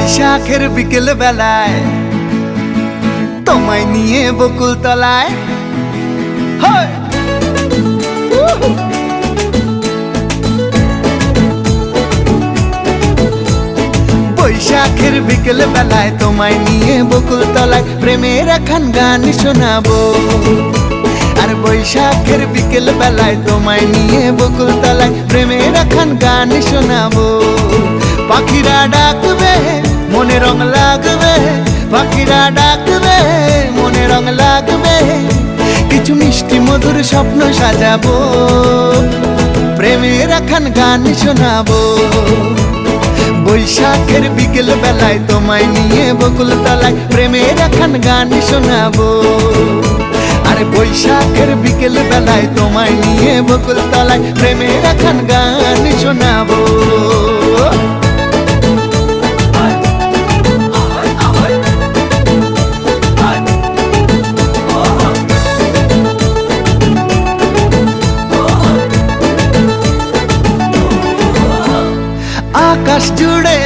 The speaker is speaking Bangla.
বৈশাখের বিকেল বেলায় তোমায় নিয়ে বকুল তলায় বৈশাখের বিকেল বেলায় তোমায় নিয়ে বকুল তলায় প্রেমের একখান গান শোনাবো। আর বৈশাখের বিকেল বেলায় তোমায় নিয়ে বকুল তলায় প্রেমের একখান গান শোনাবো। পাখিরা ডাকবে মনে রং লাগবে, পাখিরা ডাকবে মনে রং লাগবে, কিছু মিষ্টি মধুর স্বপ্ন সাজাবো, প্রেমের একখান গান শোনাবো। বৈশাখের বিকেল বেলায় তোমায় নিয়ে বকুল তলায় প্রেমের একখান গান শোনাবো। আরে বৈশাখের বিকেল বেলায় তোমায় নিয়ে বকুল তলায় প্রেমের একখান গান শোনাবো। আকাশ জুড়ে